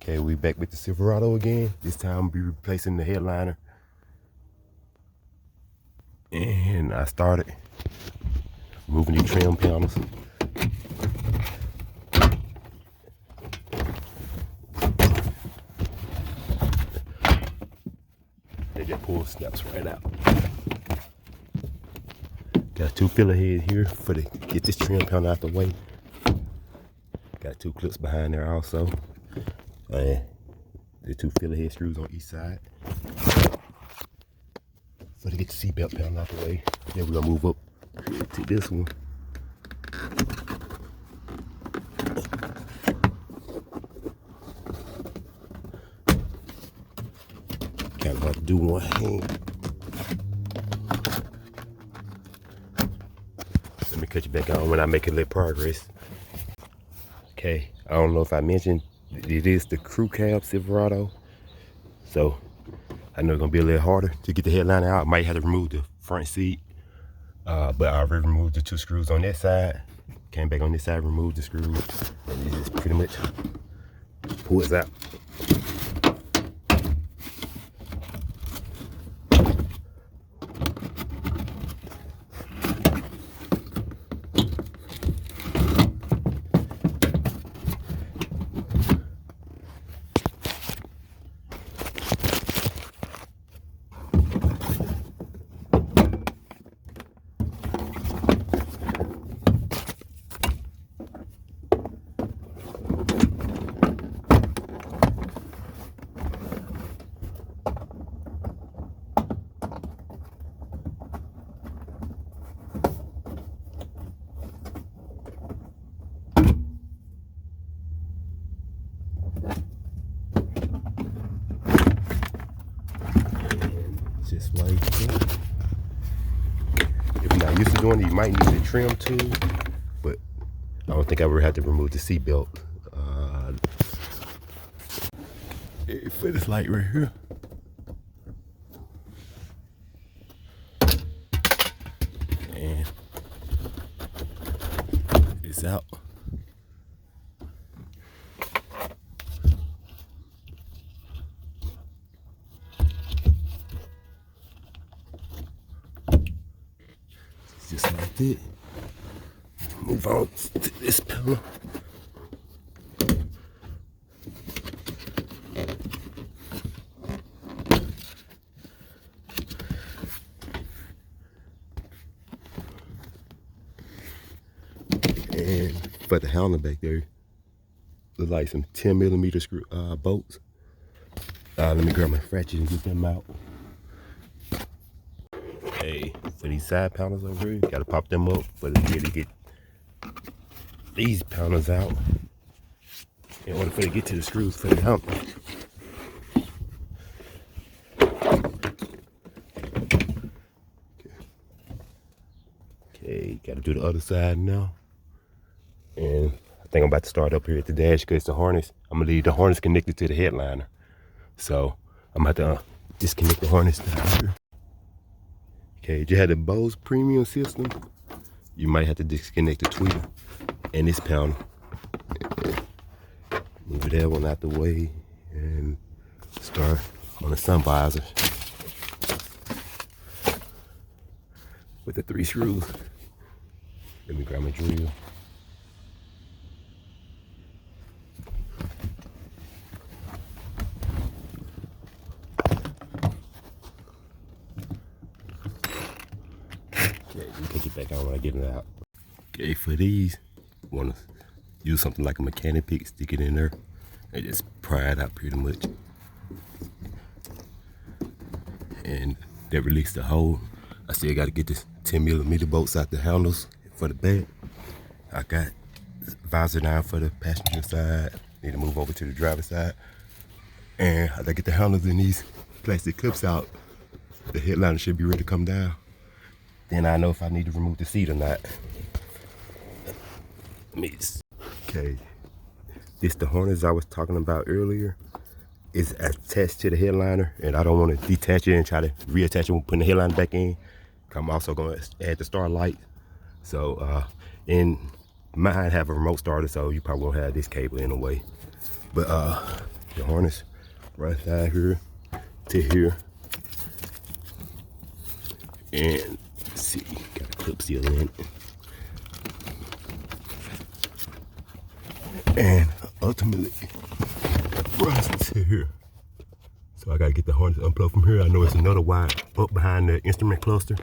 Okay, we back with the Silverado again. This time I'll be replacing the headliner. And I started moving the trim panels. They just pull snaps right out. Got two filler heads here for to get this trim panel out the way. Got two clips behind there also. And the two filler head screws on each side. So to get the seatbelt panel out the way. Then we're gonna move up to this one. Kind of hard to do one hand. Let me cut you back on when I make a little progress. Okay, I don't know if I mentioned, it is the crew cab Silverado. So I know it's gonna be a little harder to get the headliner out. I might have to remove the front seat. But I already removed the two screws on that side. Came back on this side, removed the screws. And it just pretty much pulls out. Just like that. If you're not used to doing it, you might need a trim tool, but I don't think I would have to remove the seat belt. For this light right here. And it's out. Just like that. Move on to this panel. And for the handle back there, look like some 10mm screw bolts. Let me grab my ratchet and get them out. Hey, for these side panels over here, gotta pop them up for the gear to get these panels out in order for it to get to the screws for the handle. Okay, gotta do the other side now. And I think I'm about to start up here at the dash because the harness, I'm gonna leave the harness connected to the headliner. So I'm about to disconnect the harness down here. Okay, if you had the Bose premium system, you might have to disconnect the tweeter and this panel. Move that one out the way and start on the sun visor with the 3 screws. Let me grab my drill. Okay, you take it back on when I get it out. Okay, for these, you want to use something like a mechanic pick, stick it in there, and just pry it out pretty much. And that released the hole. I still got to get this 10mm bolts out the handles for the back. I got visor down for the passenger side. Need to move over to the driver's side. And as I get the handles and these plastic clips out, the headliner should be ready to come down. Then I know if I need to remove the seat or not. Okay, this the harness I was talking about earlier. It's attached to the headliner, and I don't want to detach it and try to reattach it when putting the headliner back in. I'm also going to add the Starilight. So, and mine have a remote starter, so you probably won't have this cable in a way. But The harness right side here to here. And let's see, got a clip seal in it. And ultimately, runs to here. So I gotta get the harness unplugged from here. I know it's another wire up behind the instrument cluster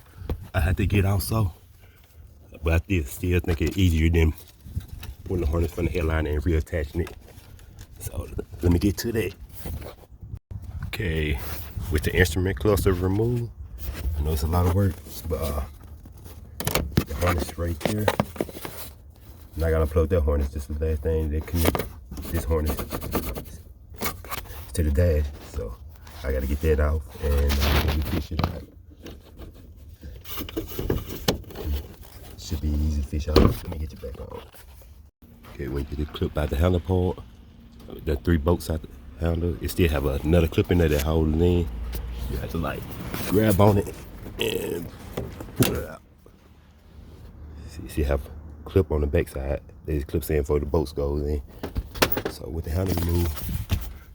I had to get also. But I still think it's easier than putting the harness from the headline and reattaching it. So let me get to that. Okay, with the instrument cluster removed, I know it's a lot of work, but the harness right there. And I gotta plug that harness. This is the last thing that connects this harness to the dash. So I gotta get that out and fish it out. Should be easy to fish out. Let me get you back on. Okay, when you get the clip out the handle part, the 3 bolts out the handle, it still have another clip in there that holds it in. You have to like grab on it and pull it out. See, have a clip on the back side. There's clips in for the bolts goes in. So with the handle removed,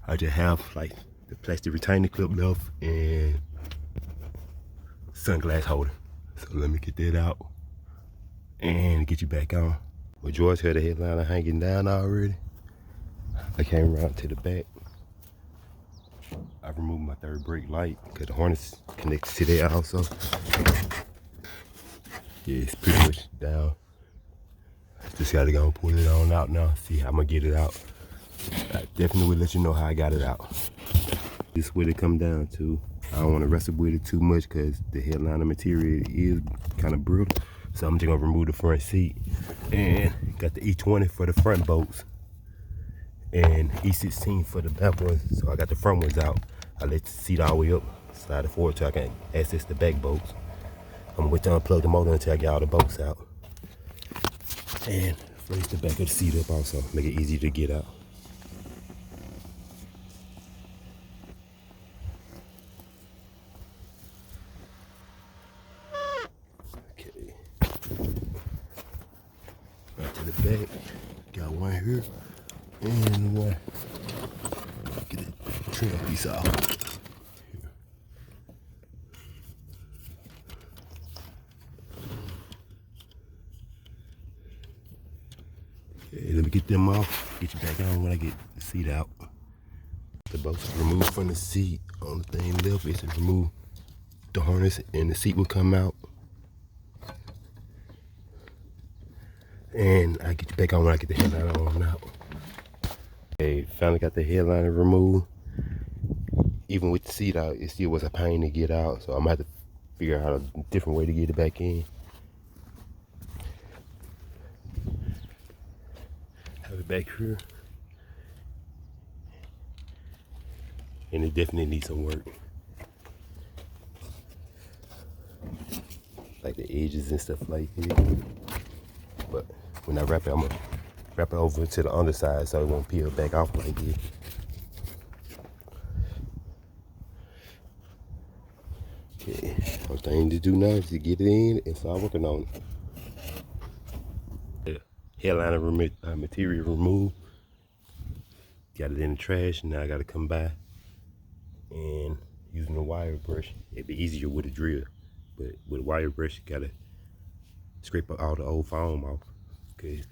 I just have like the plastic retainer clip left and sunglass holder. So let me get that out and get you back on. Well, George had the headliner hanging down already. I came around to the back. I removed my 3rd brake light because the harness connects to that also. Yeah, it's pretty much down. Just gotta go and pull it on out now. See how I'm gonna get it out. I definitely will let you know how I got it out. This is what it come down to. I don't want to wrestle with it too much because the headliner material is kind of brittle. So I'm just gonna remove the front seat and got the E20 for the front bolts and E16 for the back ones. So I got the front ones out. I let the seat all the way up, slide it forward so I can access the back bolts. I'm gonna wait till I unplug the motor until I get all the bolts out. And raise the back of the seat up also, make it easy to get out. Okay. Back to the back. Got one here and one. Get the trim piece off. Okay, let me get them off. Get you back on when I get the seat out. The bolts removed from the seat. Only thing left is to remove the harness and the seat will come out. And I get you back on when I get the headliner on out. Okay, finally got the headliner removed. Even with the seat out, it still was a pain to get out. So I'm gonna have to figure out a different way to get it back in. Have it back here. And it definitely needs some work. Like the edges and stuff like that. But when I wrap it, I'm gonna wrap it over to the underside so it won't peel back off like this. Okay, first thing to do now is to get it in and start working on it. The headliner material removed. Got it in the trash, and now I gotta come by and using a wire brush. It'd be easier with a drill, but with a wire brush, you gotta scrape all the old foam off. Cause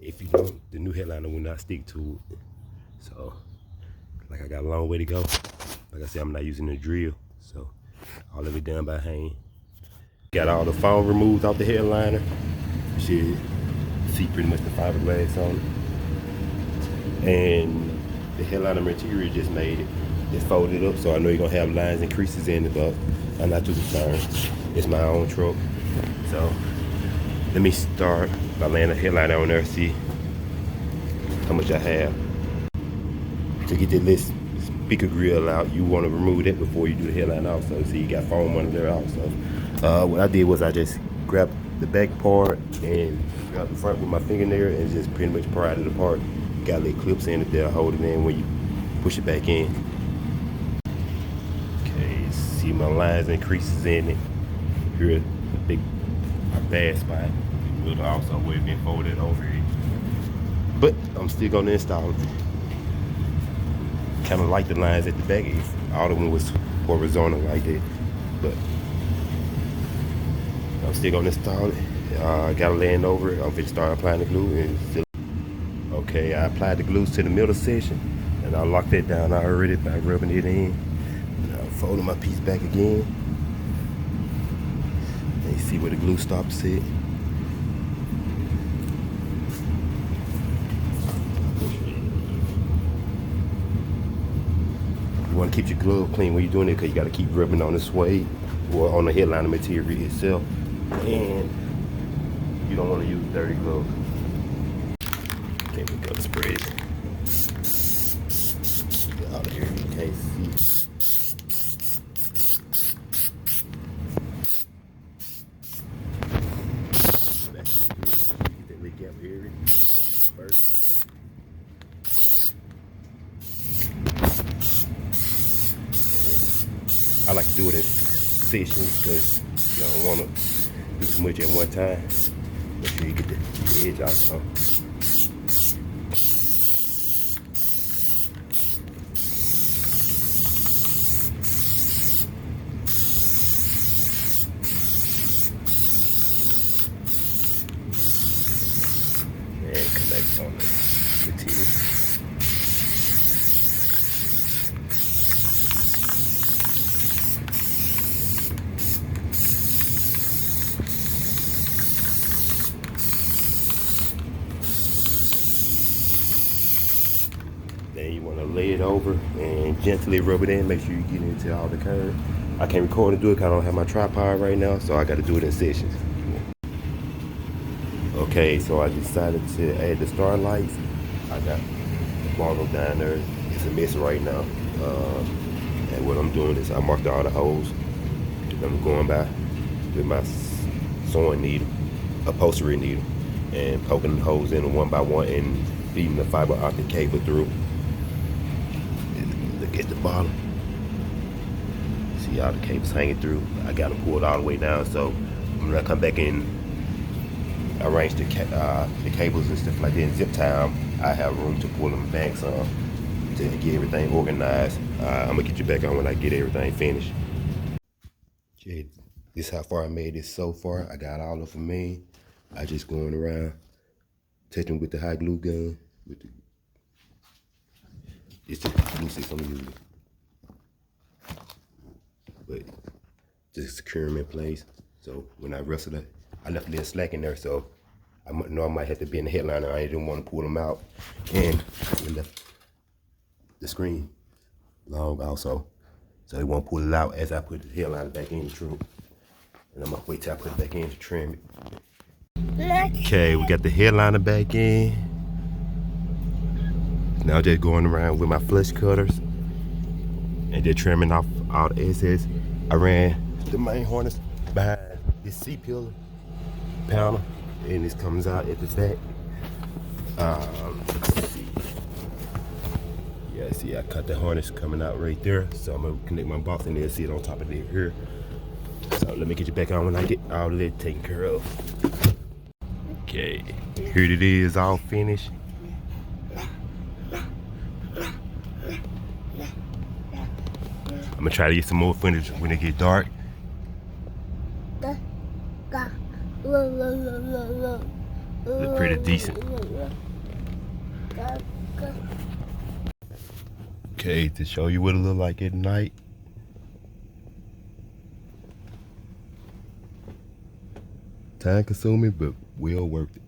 if you don't, the new headliner will not stick to it. So, like I got a long way to go. Like I said, I'm not using a drill, so all of it done by hand. Got all the foam removed off the headliner. You should see pretty much the fiberglass on it. And the headliner material just made it. It's folded up, so I know you're gonna have lines and creases in it, but I'm not too concerned. It's my own truck. So let me start by laying the headliner on there, see how much I have. To get the list speaker grill out, you want to remove that before you do the headline also. So you got foam under there also. What I did was I just grabbed the back part and got the front with my fingernail and just pretty much pried it apart. Got little clips in it there, hold it in when you push it back in. Okay, see my lines and creases in it. Here, a big bad spot. It'll also where it been folded over it. But I'm still gonna install it. kind of like the lines at the back if all of them was horizontal like that. But I'm still gonna install it. Gotta land over it. I'm gonna start applying the glue and still. Okay, I applied the glue to the middle section and I locked that down already by rubbing it in. I'm folding my piece back again. And you see where the glue stops at. You want to keep your glove clean when you're doing it because you got to keep rubbing on the suede or on the headliner material itself. And you don't want to use dirty gloves. Okay, we go to spread it. Get out of here, you can't see. Back to the glue. Get that leak out area first. I like to do it in sections because you don't want to do too much at one time. Make sure you get the edge out. And connect on the material. Then you want to lay it over and gently rub it in. Make sure you get into all the curve. I can't record and do it because I don't have my tripod right now, so I got to do it in sections. Okay, so I decided to add the Starlights. I got the bottle down there. It's a mess right now. And what I'm doing is I marked all the holes. And I'm going by with my sewing needle, upholstery needle, and poking the holes in one by one and feeding the fiber optic cable through. And look at the bottom. See all the cables hanging through. I got to pull it all the way down. So when I come back in, arrange the cables and stuff like that in zip tie them, I have room to pull them back some to get everything organized. I'm gonna get you back on when I get everything finished. Okay, this is how far I made this so far. I got all of them in. I just going around touching with the hot glue gun. It's the glue sticks I'm using, but just secure them in place. So when I wrestle it, I left a little slack in there, so I know I might have to be in the headliner. I didn't want to pull them out, and I left the screen long also, so they won't pull it out as I put the headliner back in the truck. And I'm gonna wait till I put it back in to trim it. Okay, we got the headliner back in. Now just going around with my flush cutters and just trimming off all the excess. I ran the main harness behind this C-pillar panel, and this comes out at the back. Let's see. Yeah, see, I cut the harness coming out right there, so I'm gonna connect my box and then see it on top of it here. So let me get you back on when I get all of that taken care of. Okay, here it is, all finished. I'm gonna try to get some more footage when it get dark. Look pretty decent. Okay, to show you what it look like at night. Time consuming, but well worth it.